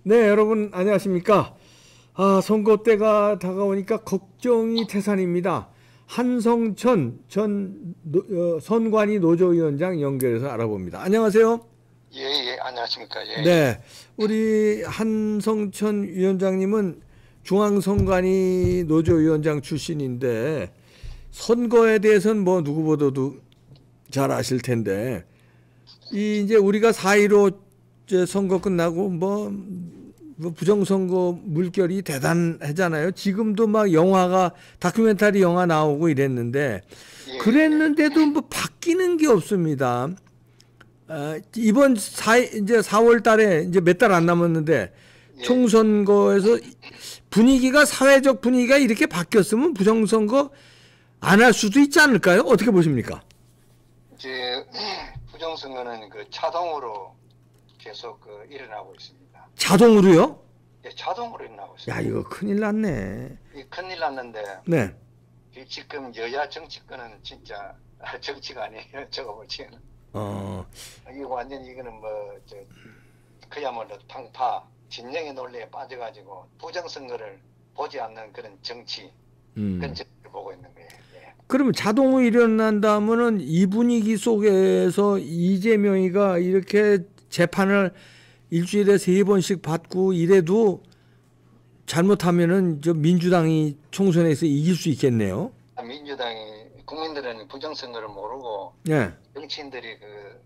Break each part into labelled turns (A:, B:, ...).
A: 네, 여러분 안녕하십니까? 선거 때가 다가오니까 걱정이 태산입니다. 한성천 전 선관위 노조위원장 연결해서 알아봅니다. 안녕하세요.
B: 예, 예, 안녕하십니까. 예, 예.
A: 네, 우리 한성천 위원장님은 중앙선관위 노조위원장 출신인데 선거에 대해서는 뭐 누구보다도 잘 아실 텐데 이제 우리가 4.15 선거 끝나고 뭐 부정선거 물결이 대단하잖아요. 지금도 막 영화가 다큐멘터리 영화 나오고 이랬는데
B: 예,
A: 그랬는데도 뭐 바뀌는 게 없습니다. 이번 이제 4월 달에 이제 몇 달 안 남았는데
B: 예.
A: 총선거에서 분위기가 사회적 분위기가 이렇게 바뀌었으면 부정선거 안 할 수도 있지 않을까요? 어떻게 보십니까?
B: 이제 부정선거는 그 자동으로 계속 일어나고 있습니다.
A: 자동으로요?
B: 예, 자동으로 일어나고 있습니다.
A: 야, 이거 큰일 났네.
B: 이 큰일 났는데
A: 네.
B: 이 지금 여야 정치권은 진짜 정치가 아니에요. 저거 보시면 이거 완전 이거는 그야말로 당파 진영의 논리에 빠져가지고 부정선거를 보지 않는 그런 정치 그런 정치를 보고 있는 거예요. 예.
A: 그러면 자동으로 일어난다면은 이 분위기 속에서 이재명이가 이렇게 재판을 일주일에 3번씩 받고 이래도 잘못하면은 저 민주당이 총선에서 이길 수 있겠네요.
B: 민주당이 국민들은 부정선거를 모르고
A: 예.
B: 정치인들이 그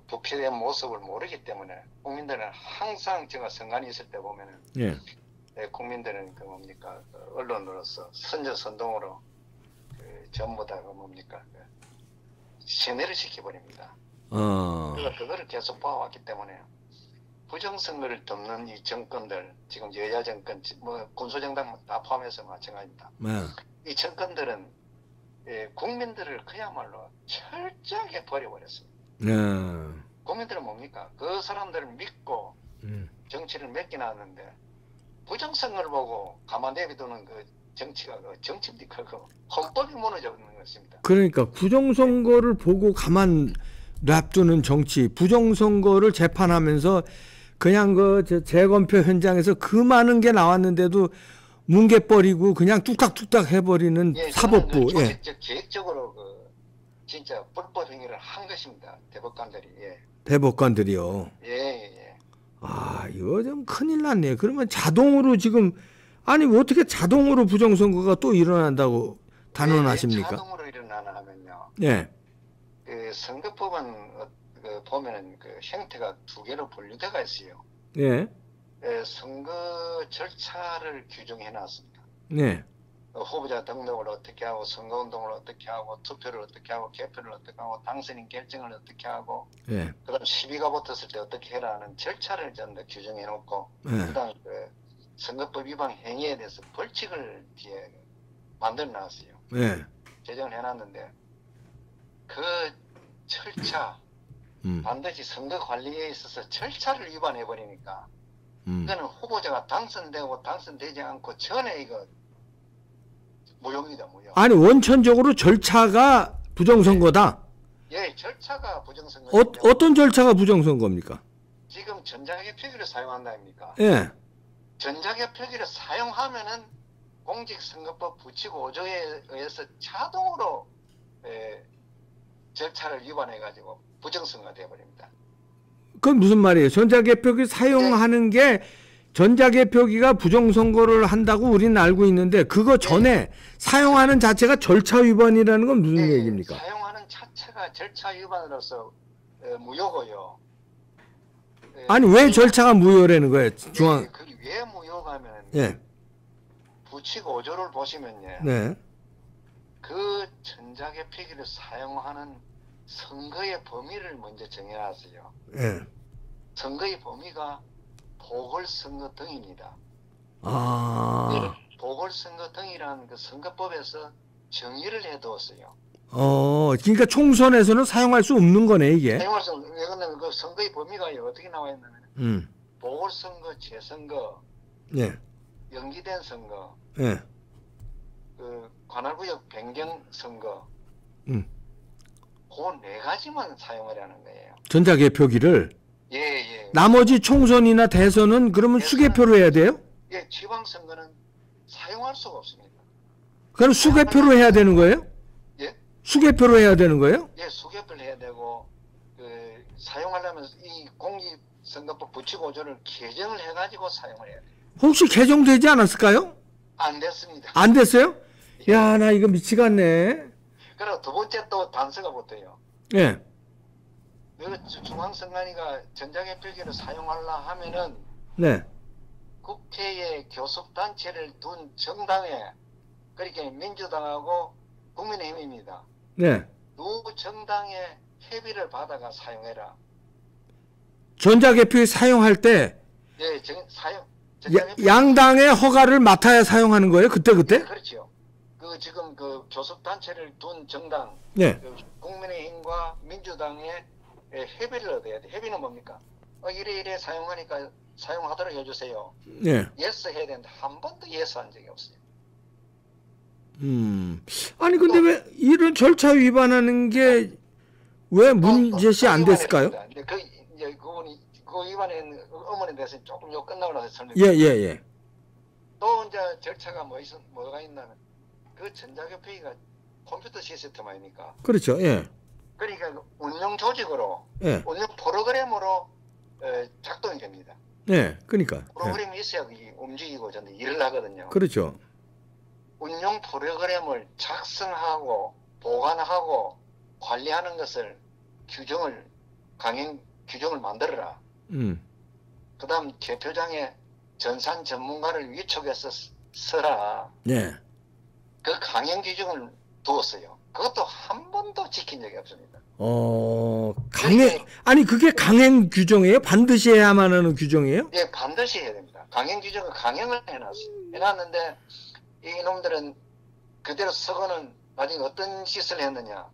B: 부패된 모습을 모르기 때문에 국민들은 항상 제가 선관위 있을 때 보면은
A: 예.
B: 국민들은 언론으로서 선전선동으로 전부 다 세뇌를 시켜버립니다. 그래서 그거를 계속 봐왔기 때문에 부정선거를 덮는 이 정권들, 지금 여야 정권, 군소정당 다 포함해서 마찬가지입니다. 이 정권들은 국민들을 그야말로 철저하게 버려버렸습니다. 국민들은 뭡니까? 그 사람들을 믿고 정치를 맡기나 하는데 부정선거를 보고 가만 내비두는 그 정치가 정치입니까? 그 헌법이 무너져 있는 것입니다.
A: 그러니까 부정선거를 보고 가만 놔두는 정치, 부정선거를 재판하면서 그냥 재검표 현장에서 그 많은 게 나왔는데도 뭉개버리고 그냥 뚝딱뚝딱 해버리는 사법부.
B: 계획적으로 진짜 불법 행위를 한 것입니다. 대법관들이. 예.
A: 대법관들이요.
B: 예.
A: 이거 좀 큰일 났네. 그러면 자동으로 지금 아니 어떻게 자동으로 부정선거가 또 일어난다고 단언하십니까?
B: 자동으로 일어나나 하면요.
A: 예.
B: 선거법은 보면은 형태가 두 개로 분류되어 있어요.
A: 예.
B: 선거 절차를 규정해 놨습니다.
A: 네.
B: 후보자 등록을 어떻게 하고 선거운동을 어떻게 하고 투표를 어떻게 하고 개표를 어떻게 하고 당선인 결정을 어떻게 하고 그다음 시비가 붙었을 때 어떻게 해라 하는 절차를 전부 규정해 놓고 그다음 선거법 위반 행위에 대해서 벌칙을 뒤에 만들어 놨어요. 제정을 해놨는데 그 절차 반드시 선거 관리에 있어서 절차를 위반해 버리니까 이거는 후보자가 당선되고 당선되지 않고 전에 이거 무효입니다. 무효. 아니
A: 원천적으로 절차가 부정선거다.
B: 예, 절차가 부정선거.
A: 어떤 절차가 부정선거입니까?
B: 지금 전자개표기를 사용한다 아닙니까?
A: 예.
B: 전자개표기를 사용하면은 공직선거법 부칙 5조에 의해서 자동으로 절차를 위반해 가지고 부정선거가 되어버립니다.
A: 그건 무슨 말이에요? 전자개표기 사용하는 게 전자개표기가 부정선거를 한다고 우리는 알고 있는데 그거 전에 사용하는 자체가 절차 위반이라는 건 무슨 얘기입니까?
B: 사용하는 자체가 절차 위반으로서 무효고요.
A: 아니 왜 절차가 무효라는 거예요?
B: 왜 무효가면 부칙 5조를 보시면요. 그 전자개표기를 사용하는 선거의 범위를 먼저 정해놨어요. 선거의 범위가 보궐선거 등입니다. 보궐선거 등이라는 그 선거법에서 정의를 해두었어요.
A: 그러니까 총선에서는 사용할 수 없는 거네 이게.
B: 사용할 수 없는 이거는 그 선거의 범위가 어떻게 나와 있냐면 보궐선거, 재선거, 연기된 선거, 그 관할구역 변경 선거, 그 네 가지만 사용하려는 거예요.
A: 전자개표기를.
B: 예.
A: 나머지 총선이나 대선은 그러면 수개표로 해야 돼요?
B: 예, 지방선거는 사용할 수가 없습니다.
A: 그럼 수개표로 해야 되는 거예요?
B: 예?
A: 수개표로 해야 되는 거예요?
B: 예, 수개표를 해야 되고 사용하려면 이 공직선거법 부칙 5조를 개정을 해가지고 사용을 해야 돼요.
A: 혹시 개정되지 않았을까요?
B: 안 됐습니다.
A: 안 됐어요? 야, 나 이거 미치겠네.
B: 그리고 두 번째 또 단서가 붙어요.
A: 예.
B: 중앙선관위가 전자개표기를 사용하려 하면은
A: 네.
B: 국회에 교섭단체를 둔 정당에, 그러니까 민주당하고 국민의힘입니다.
A: 네.
B: 두 정당의 협의를 받아가 사용해라.
A: 전자개표기 사용할 때
B: 예,
A: 양당의 허가를 맡아야 사용하는 거예요? 그때?
B: 네, 그렇죠. 지금 교섭단체를 둔 정당,
A: 네.
B: 국민의힘과 민주당의 협의를 얻어야 돼. 협의는 뭡니까? 이래 사용하니까 사용하도록 해주세요.
A: 네.
B: 예스 해야 되는데 한 번도 예스 한 적이 없어요.
A: 아니 근데 왜 이런 절차 위반하는 게 왜 문제시 안 됐을까요?
B: 그 위반에 어머니 대해서 조금 요 끝나고 나서 설명.
A: 예.
B: 또 이제 절차가 뭐가 있냐면 그 전자개표기가 컴퓨터 시스템 아닙니까?
A: 그렇죠. 예.
B: 그러니까 운영 조직으로,
A: 예.
B: 운영 프로그램으로 작동이 됩니다.
A: 네, 그러니까.
B: 프로그램이 있어야 움직이고 저는 일을 하거든요.
A: 그렇죠.
B: 운영 프로그램을 작성하고 보관하고 관리하는 것을 강행 규정을 만들어라. 그다음 개표장에 전산 전문가를 위촉해서 써라.
A: 네.
B: 그 강행 규정을 두었어요. 그것도 한 번도 지킨 적이 없습니다.
A: 아니 그게 강행 규정이에요? 반드시 해야만 하는 규정이에요?
B: 예, 반드시 해야 됩니다. 강행 규정은 강행을 해놨는데 이놈들은 그대로 서거는 나중에 어떤 짓을 했느냐.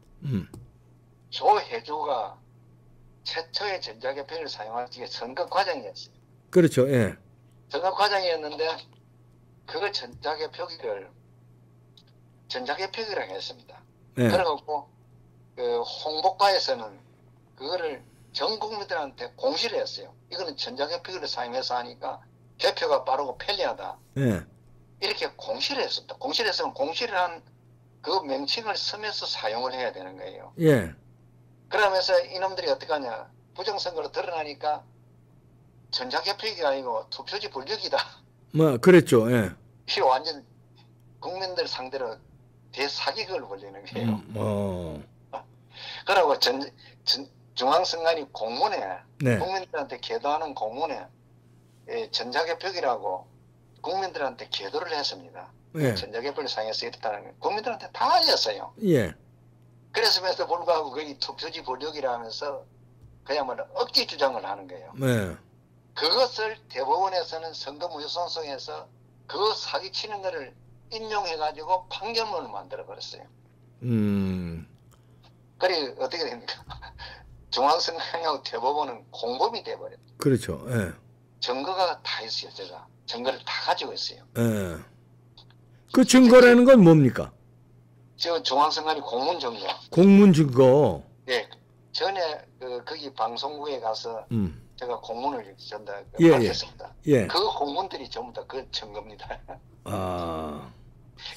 B: 조혜주가 최초의 전자개표기를 사용할 때 선거 과정이었어요.
A: 그렇죠. 예.
B: 선거 과정이었는데 그거 전자개표기라고 했습니다.
A: 예.
B: 그래갖고 홍보과에서는 그거를 전 국민들한테 공시를 했어요. 이거는 전자개표기를 사용해서 하니까 개표가 빠르고 편리하다.
A: 예.
B: 이렇게 공시를 했습니다. 공시를 했으면 공시를 한 그 명칭을 쓰면서 사용을 해야 되는 거예요.
A: 예.
B: 그러면서 이놈들이 어떻게 하냐. 부정선거로 드러나니까 전자개표기가 아니고 투표지 불력이다.
A: 뭐 그랬죠. 예.
B: 이게 완전 국민들 상대로 대사기극을 벌리는 거예요. 그러고 중앙선관위 공문에,
A: 네.
B: 국민들한테 계도하는 공문에 전자개표기라고 국민들한테 계도를 했습니다.
A: 예.
B: 전자개표를 사용해서 이렇다는 거 국민들한테 다 알렸어요.
A: 예.
B: 그랬음에도 불구하고 거기 투표지 불력이라 하면서 그야말로 억지 주장을 하는 거예요.
A: 네.
B: 그것을 대법원에서는 선거무효소송에서 그 사기치는 거를 인용해가지고 판결문을 만들어버렸어요. 그래 어떻게 됩니까? 중앙선관위하고 대법원은 공범이 돼버렸죠.
A: 그렇죠. 예.
B: 증거가 다 있어요. 제가 증거를 다 가지고 있어요.
A: 예. 그 증거라는 건 뭡니까?
B: 저 중앙선관위 공문 증거.
A: 공문 증거.
B: 예. 전에 거기 방송국에 가서 제가 공문을
A: 예,
B: 받았습니다.
A: 예.
B: 그 공문들이 전부 다 그 증거입니다.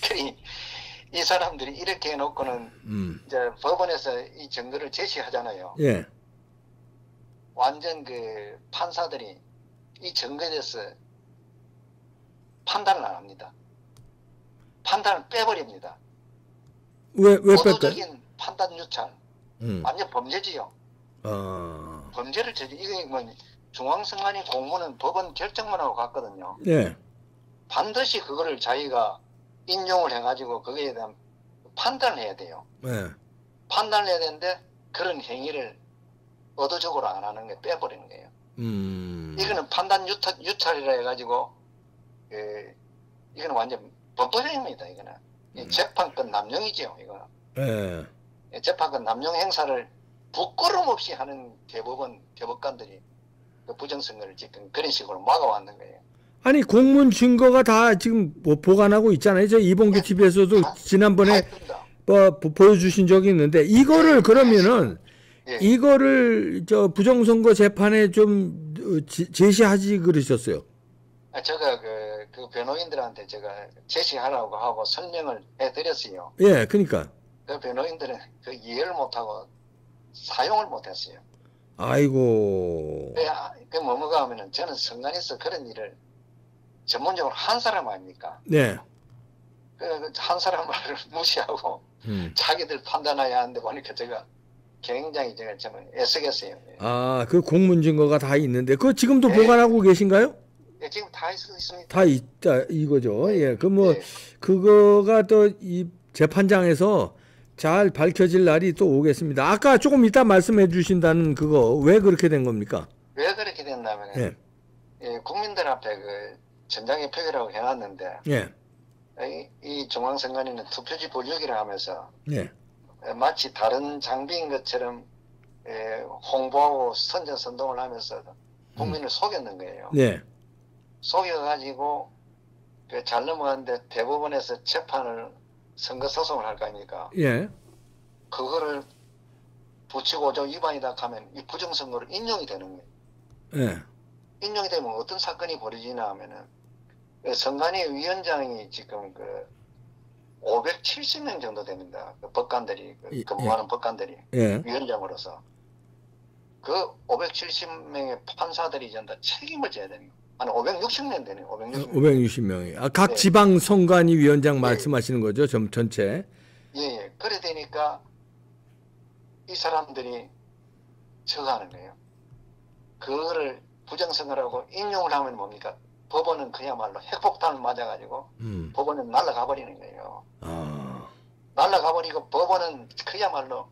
B: 그러니 이 사람들이 이렇게 해놓고는 이제 법원에서 이 증거를 제시하잖아요.
A: 예.
B: 완전 그 판사들이 이 증거에 대해서 판단을 안 합니다. 판단을 빼버립니다.
A: 왜 뺄까요?
B: 도덕적인 판단 유착. 완전 범죄지요. 범죄를 이게 뭐 중앙선관위 공문은 법원 결정만 하고 갔거든요.
A: 예.
B: 반드시 그거를 자기가 인용을 해가지고 거기에 대한 판단을 해야 돼요.
A: 예.
B: 판단을 해야 되는데 그런 행위를 의도적으로 안 하는 게 빼버리는 거예요. 이거는 판단 유찰이라 해가지고 이거는 완전 범법행위입니다. 이거는 재판권 남용이죠. 이거는.
A: 예.
B: 재판권 남용 행사를 부끄럼 없이 하는 대법관들이 그 부정선거를 지금 그런 식으로 막아왔는 거예요.
A: 아니 공문 증거가 다 지금 뭐 보관하고 있잖아요. 저 이봉규 TV에서도 지난번에 보여주신 적이 있는데 이거를 그러면은 이거를 저 부정선거 재판에 좀 제시하지 그러셨어요.
B: 제가 그 변호인들한테 제가 제시하라고 하고 설명을 해드렸어요.
A: 예, 그러니까.
B: 그 변호인들은 그 이해를 못하고 사용을 못했어요.
A: 아이고.
B: 그 뭐가 하면은 저는 성관에서 그런 일을 전문적으로 한 사람 아닙니까?
A: 네.
B: 한 사람 말을 무시하고 자기들 판단해야 하는데 보니까 제가 굉장히 제가 좀 애쓰겠어요.
A: 아, 그 공문 증거가 다 있는데 그거 지금도 보관하고 계신가요?
B: 예, 지금 다 있습니다.
A: 다 있다 이거죠.
B: 네.
A: 예, 그 뭐 그거가 또 이 재판장에서 잘 밝혀질 날이 또 오겠습니다. 아까 조금 이따 말씀해 주신다는 그거 왜 그렇게 된 겁니까?
B: 왜 그렇게 됐냐면
A: 예.
B: 예, 국민들 앞에 그 전장의 표기라고 해놨는데
A: 예.
B: 이 중앙선관위는 투표지 분류기를 하면서
A: 예.
B: 마치 다른 장비인 것처럼 홍보하고 선전선동을 하면서 국민을 속였는 거예요.
A: 네.
B: 속여가지고 잘 넘어갔는데 대법원에서 재판을 선거소송을 할 거 아닙니까?
A: 예.
B: 그거를 부치고 5조 위반이다 하면 이 부정선거로 인용이 되는 거예요.
A: 예.
B: 인용이 되면 어떤 사건이 벌어지나 하면은 선관위 위원장이 지금 570명 정도 됩니다. 그 법관들이 근무하는 법관들이 위원장으로서 그 570명의 판사들이 전부 다 책임을 져야 됩니다. 한 560명 되네요.
A: 560명이. 아, 각 지방 선관위 위원장 말씀하시는 거죠? 전체.
B: 예. 그래 되니까 이 사람들이 저하는 거예요. 그거를 부정선거라고 인용을 하면 뭡니까? 법원은 그야말로 핵폭탄을 맞아가지고 법원은 날아가 버리는 거예요. 날아가 버리고 법원은 그야말로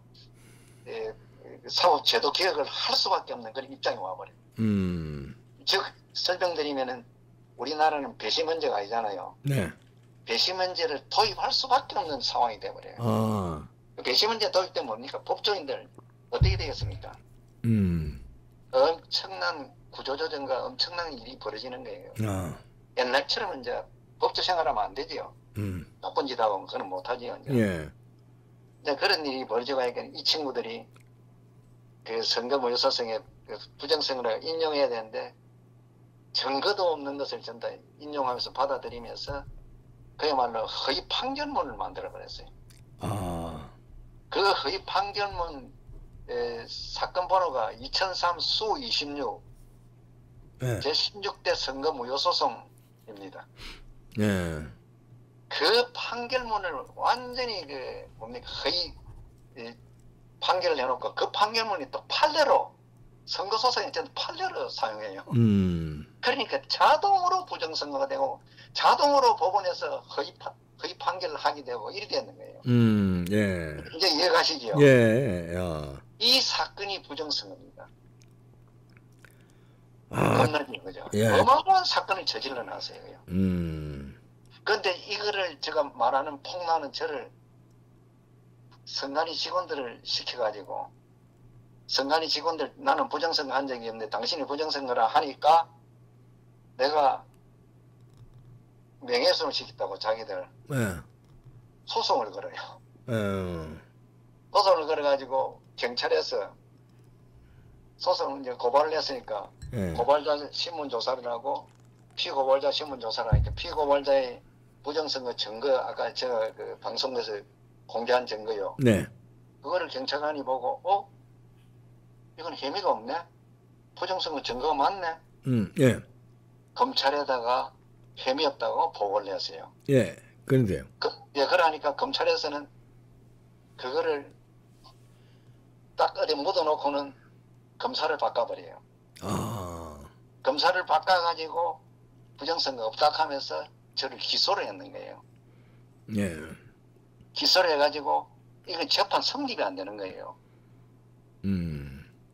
B: 사법 제도 개혁을 할 수밖에 없는 그런 입장에 와버려요. 즉 설명드리면은 우리나라는 배시 문제가 아니잖아요.
A: 네.
B: 배시 문제를 도입할 수밖에 없는 상황이 돼버려요. 배시 문제 도입되면 뭡니까? 법조인들 어떻게 되겠습니까? 엄청난 구조조정과 엄청난 일이 벌어지는 거예요. 옛날처럼 이제 법조 생활하면 안 되지요. 나쁜 짓 하고 그건 못하지요. 이제.
A: 예.
B: 이제 그런 일이 벌어져가니까 이 친구들이 그 선거 무효소송에 부정선거를 인용해야 되는데 증거도 없는 것을 전부 다 인용하면서 받아들이면서 그야말로 허위 판결문을 만들어버렸어요. 그 허위 판결문 사건 번호가 2003 수 26 제16대 선거 무효소송입니다.
A: 예.
B: 그 판결문을 완전히 허위 판결을 해놓고 그 판결문이 또 판례로 선거소송에 전부 판례로 사용해요. 그러니까 자동으로 부정선거가 되고 자동으로 법원에서 허위 판결을 하게 되고 이렇게 되는 거예요.
A: 예.
B: 이제 이해가시죠?
A: 예.
B: 이 사건이 부정선거입니다. 겁나는 거죠.
A: 예.
B: 어마어마한 사건을 저질러 놨어요. 그런데 이거를 제가 말하는 폭로하는 저를 선관위 직원들을 시켜가지고 선관위 직원들 나는 부정선거 한 적이 없는데 당신이 부정선거라 하니까 내가 명예훼손을 시켰다고 자기들 소송을 걸어요. 소송을 걸어가지고 경찰에서 소송을 이제 고발을 했으니까 고발자 신문조사를 하고 피고발자 신문조사를 하니까 피고발자의 부정선거 증거 아까 제가 그 방송에서 공개한 증거요.
A: 네.
B: 그거를 경찰관이 보고 이건 혐의가 없네. 부정선거 증거가 맞네.
A: 예.
B: 검찰에다가 혐의 없다고 보고를 했어요.
A: 예. 그런데요.
B: 그러니까 검찰에서는 그거를 딱 어디 묻어놓고는 검사를 바꿔버려요. 검사를 바꿔가지고 부정선거 없다 하면서 저를 기소를 했는 거예요.
A: 예.
B: 기소를 해가지고 이건 재판 성립이 안 되는 거예요.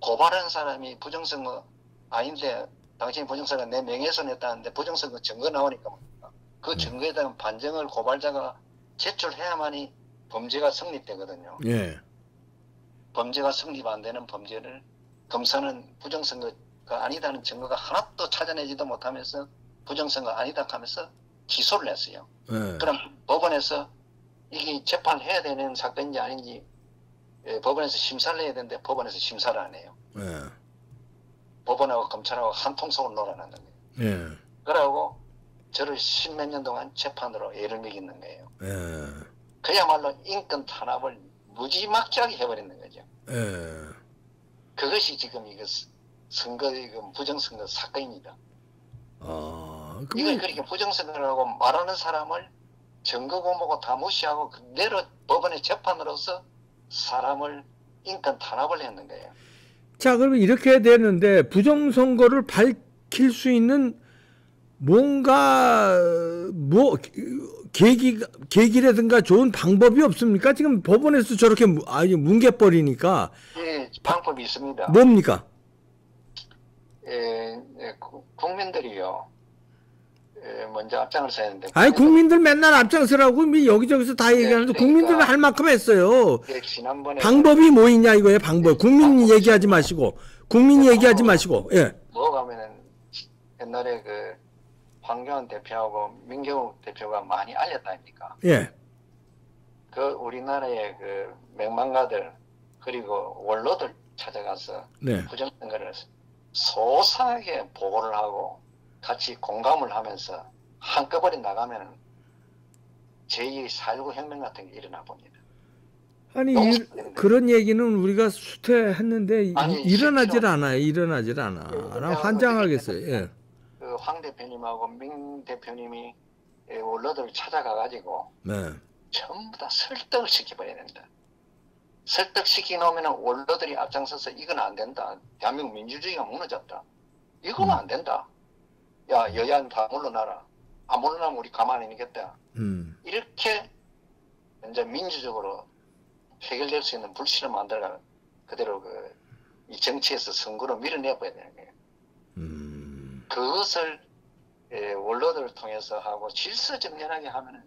B: 고발한 사람이 부정선거 아닌데 당신이 부정선거 내 명예훼손 했다는데 부정선거 증거 나오니까 그 증거에 대한 반증을 고발자가 제출해야만이 범죄가 성립되거든요.
A: 예.
B: 범죄가 성립 안 되는 범죄를 검사는 부정선거가 아니다는 증거가 하나도 찾아내지도 못하면서 부정선거 아니다 하면서 기소를 했어요. 그럼 법원에서 이게 재판을 해야 되는 사건인지 아닌지 법원에서 심사를 해야 되는데 법원에서 심사를 안 해요. 법원 법원하고 검찰하고 한 통속으로 놀아놨는 거예요.
A: 예.
B: 그러고 저를 십몇 년 동안 재판으로 애를 먹이는 거예요.
A: 예.
B: 그야말로 인권 탄압을 무지막지하게 해버리는 거죠.
A: 예.
B: 그것이 지금 이거 선거 이거 부정선거 사건입니다. 이걸 그렇게 부정선거라고 말하는 사람을 증거 공보고 다 무시하고 그대로 법원의 재판으로서 사람을 인권 탄압을 했는 거예요.
A: 자, 그러면 이렇게 되는데 부정선거를 밝힐 수 있는 뭔가 뭐 계기라든가 좋은 방법이 없습니까? 지금 법원에서 저렇게 뭉개버리니까.
B: 예, 방법이 있습니다.
A: 뭡니까?
B: 국민들이요. 먼저 앞장을 서야 하는데.
A: 아니 국민들 맨날 앞장서라고 여기저기서 다 얘기하는데
B: 그러니까,
A: 국민들은 할 만큼 했어요.
B: 지난번에
A: 방법이 뭐 있냐 이거예요. 방법. 국민 얘기하지 마시고. 국민 얘기하지 마시고. 예.
B: 뭐 가면은 옛날에 그 황교안 대표하고 민경욱 대표가 많이 알렸다 아닙니까?
A: 예.
B: 그 우리나라의 그 맹망가들 그리고 원로들 찾아가서
A: 네.
B: 부정선거를 소상하게 보고를 하고 같이 공감을 하면서 한꺼번에 나가면 제2의 4.19 혁명 같은 게 일어나 봅니다.
A: 아니 그런 얘기는 우리가 수퇴했는데 일어나질 않아요. 일어나질 않아. 난 환장하겠어요. 예.
B: 그 황 대표님하고 민 대표님이 원로들을 찾아가가지고
A: 네.
B: 전부 다 설득을 시켜버려야 된다. 설득시키 놓으면 원로들이 앞장서서 이건 안 된다. 대한민국 민주주의가 무너졌다. 이거는 안 된다. 야 여야는 다 물러나라. 안 물러나면 우리 가만히 있겠다. 이렇게 이제 민주적으로 해결될 수 있는 불씨를 만들어가는 그대로 이 정치에서 선거로 밀어내버려야 되는 거예요. 그것을 원로들을 통해서 하고 질서정연하게 하면은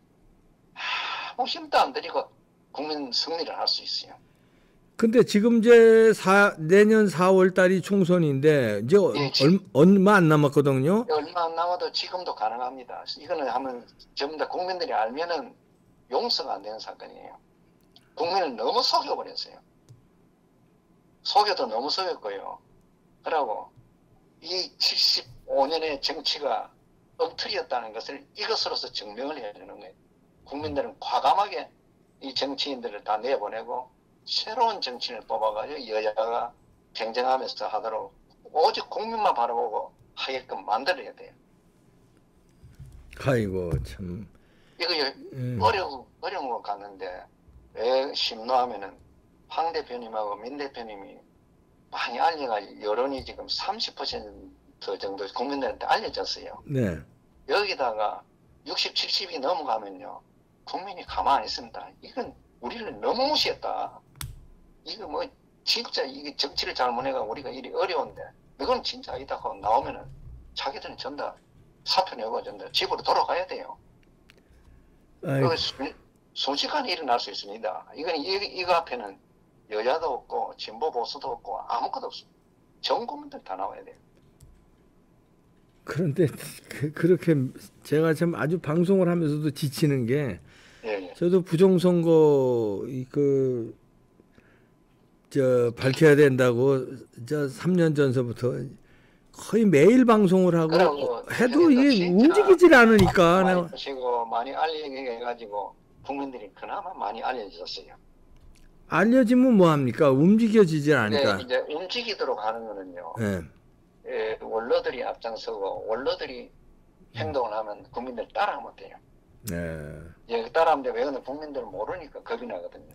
B: 아무 힘도 안 들이고 국민 승리를 할 수 있어요.
A: 근데 지금 이제 내년 4월 달이 총선인데 이제 얼마 안 남았거든요.
B: 얼마 안 남아도 지금도 가능합니다. 이거는 하면 전부 다 국민들이 알면은 용서가 안 되는 사건이에요. 국민을 너무 속여버렸어요. 속여도 너무 속였고요. 그러고 이 75년의 정치가 엉터리였다는 것을 이것으로서 증명을 해야 되는 거예요. 국민들은 과감하게 이 정치인들을 다 내보내고 새로운 정치인을 뽑아가지고 여야가 경쟁하면서 하도록 오직 국민만 바라보고 하게끔 만들어야 돼요.
A: 아이고 참.
B: 이거 어려운 것 같는데 왜 심노하면은 황 대표님하고 민 대표님이 많이 알려가지고 여론이 지금 30% 정도 국민들한테 알려졌어요.
A: 네.
B: 여기다가 60, 70이 넘어가면요. 국민이 가만히 있습니다. 이건 우리를 너무 무시했다. 이거 뭐 진짜 이게 정치를 잘못해가 우리가 일이 어려운데 이건 진짜 아니다 하고 나오면은 자기들은 전부 다 사표 내고 전부 다 집으로 돌아가야 돼요. 순식간에 일어날 수 있습니다. 이거 앞에는 여야도 없고 진보 보수도 없고 아무것도 없습니다. 전 국민들 다 나와야 돼요.
A: 그런데 그렇게 제가 참 아주 방송을 하면서도 지치는 게 저도 부정선거 밝혀야 된다고 3년 전서부터 거의 매일 방송을 하고 해도 이게 움직이질 않으니까
B: 많이 알리게 해가지고 국민들이 그나마 많이 알려졌어요.
A: 알려지면 뭐 합니까? 움직여지질 않으니까.
B: 네, 이제 움직이도록 하는 거는요. 네. 원로들이 앞장서고 원로들이 행동을 하면 국민들 따라하면 돼요. 네. 따라하면 왜 그러면 국민들은 모르니까 겁이 나거든요.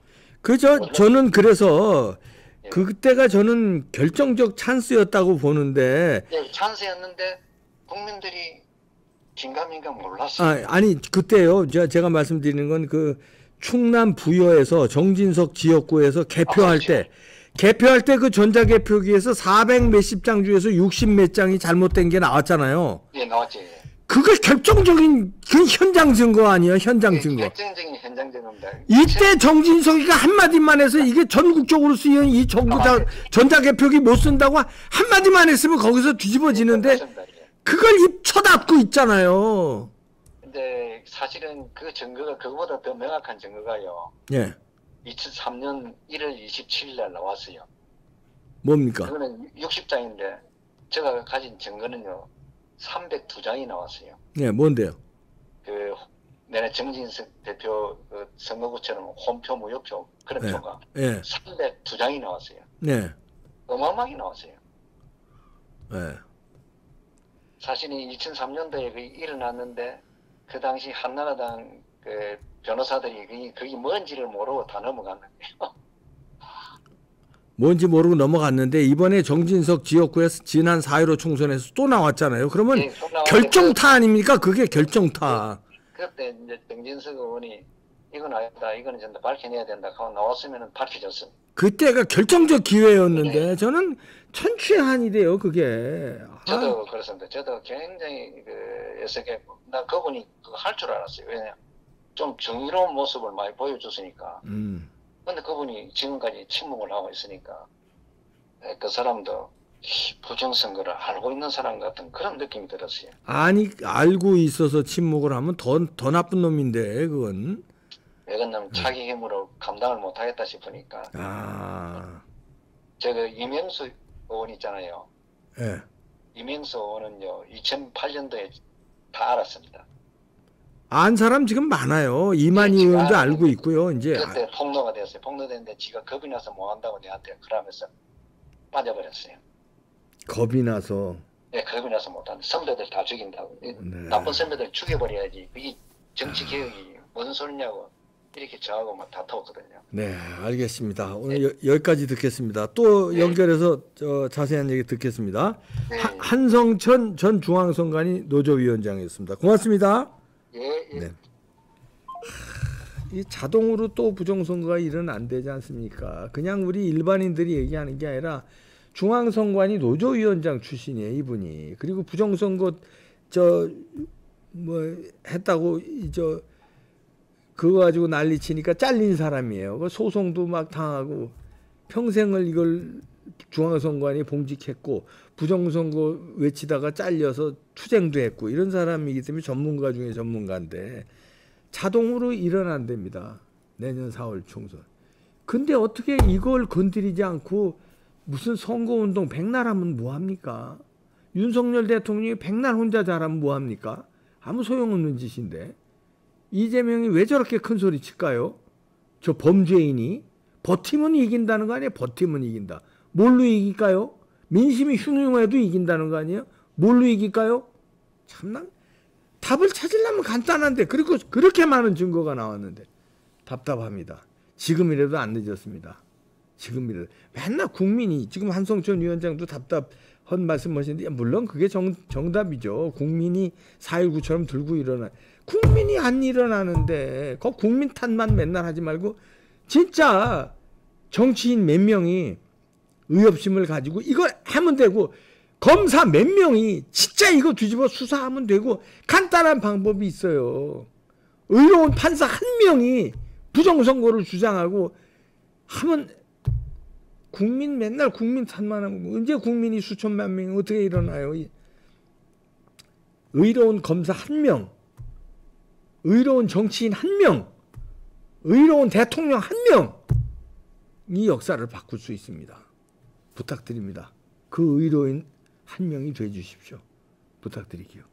A: 저는 그래서 그때가 저는 결정적 찬스였다고 보는데.
B: 네, 찬스였는데 국민들이 긴가민가 몰랐어요.
A: 아니 그때요. 제가 말씀드리는 건 그 충남 부여에서 정진석 지역구에서 개표할 때 그 전자개표기에서 400 몇십 장 중에서 60 몇 장이 잘못된 게 나왔잖아요.
B: 예, 나왔지.
A: 그걸 결정적인 현장 증거 아니에요? 현장 증거.
B: 결정적인 현장 증거입니다.
A: 이때 정진석이가 한마디만 해서 이게 전국적으로 쓰이는 이 전자개표기 못 쓴다고 한마디만 했으면 거기서 뒤집어지는데 그걸 입 쳐닫고 있잖아요.
B: 근데 사실은 그 증거가 그거보다 더 명확한 증거가요. 2003년 1월 27일 날 나왔어요.
A: 뭡니까?
B: 그거는 60장인데 제가 가진 증거는요 302장이 나왔어요.
A: 네, 뭔데요?
B: 내내 정진석 대표 선거구처럼 홈표, 무효표 그런
A: 네.
B: 표가
A: 네.
B: 302장이 나왔어요.
A: 네.
B: 어마어마하게 나왔어요.
A: 네.
B: 사실은 2003년도에 그게 일어났는데 그 당시 한나라당 변호사들이 그게 뭔지를 모르고 다 넘어갔는데요.
A: 뭔지 모르고 넘어갔는데 이번에 정진석 지역구에서 지난 4.15 총선에서 또 나왔잖아요. 그러면
B: 네,
A: 결정타 아닙니까? 그게 결정타.
B: 그때 이제 정진석 의원이 이건 아니다, 이거는 전부 밝혀내야 된다 하고 나왔으면 밝혀졌습니다.
A: 그때가 결정적 기회였는데 네. 저는 천추한이래요 그게.
B: 저도 그렇습니다. 저도 굉장히 애석했고 나 그분이 할 줄 알았어요. 왜냐 좀 정의로운 모습을 많이 보여줬으니까. 근데 그분이 지금까지 침묵을 하고 있으니까 그 사람도 부정선거를 알고 있는 사람 같은 그런 느낌이 들었어요.
A: 아니 알고 있어서 침묵을 하면 더 나쁜 놈인데 그건.
B: 왜냐면 자기 힘으로 감당을 못하겠다 싶으니까. 제가 이명수 의원 있잖아요.
A: 네.
B: 이명수 의원은요 2008년도에 다 알았습니다.
A: 안 사람 지금 많아요. 이만희 의원도 알고 있고요. 이제
B: 그때 폭로가 됐어요. 폭로됐는데 지가 겁이 나서 뭐 한다고 내한테 그러면서 빠져버렸어요.
A: 겁이 나서.
B: 네, 겁이 나서 못한다. 선배들 다 죽인다고. 네. 나쁜 선배들 죽여버려야지. 이게 정치 개혁이 뭔 소리냐고 이렇게 저하고 막 다투었거든요.
A: 네, 알겠습니다. 오늘 네. 여기까지 듣겠습니다. 또 네. 연결해서 자세한 얘기 듣겠습니다. 네. 한성천 전 중앙선관위 노조위원장이었습니다. 고맙습니다.
B: 예, 예.
A: 네. 이 자동으로 또 부정선거가 일어나면 안 되지 않습니까? 그냥 우리 일반인들이 얘기하는 게 아니라 중앙선관위 노조위원장 출신이에요, 이분이. 그리고 부정선거 했다고 그거 가지고 난리치니까 잘린 사람이에요. 그 소송도 막 당하고 평생을 이걸 중앙선관위에 봉직했고 부정선거 외치다가 잘려서 투쟁도 했고 이런 사람이기 때문에 전문가 중에 전문가인데 자동으로 일어난답니다. 내년 4월 총선. 근데 어떻게 이걸 건드리지 않고 무슨 선거운동 백날 하면 뭐합니까? 윤석열 대통령이 백날 혼자 잘하면 뭐합니까? 아무 소용없는 짓인데 이재명이 왜 저렇게 큰 소리 칠까요? 저 범죄인이 버티면 이긴다는 거 아니에요? 버티면 이긴다. 뭘로 이길까요? 민심이 흉흉해도 이긴다는 거 아니에요? 뭘로 이길까요? 참나 답을 찾으려면 간단한데 그리고 그렇게 많은 증거가 나왔는데 답답합니다. 지금이라도 안 늦었습니다. 지금이라도. 맨날 국민이 지금 한성천 위원장도 답답한 말씀 하시는데 물론 그게 정답이죠. 국민이 4.19처럼 들고 일어나. 국민이 안 일어나는데 그 국민 탓만 맨날 하지 말고 진짜 정치인 몇 명이 의협심을 가지고 이걸 하면 되고 검사 몇 명이 진짜 이거 뒤집어 수사하면 되고 간단한 방법이 있어요. 의로운 판사 한 명이 부정선거를 주장하고 하면 국민 맨날 국민 탓만 하고 언제 국민이 수천만 명이 어떻게 일어나요. 의로운 검사 한 명, 의로운 정치인 한 명, 의로운 대통령 한 명, 이 역사를 바꿀 수 있습니다. 부탁드립니다. 그 의로인 한 명이 돼 주십시오. 부탁드릴게요.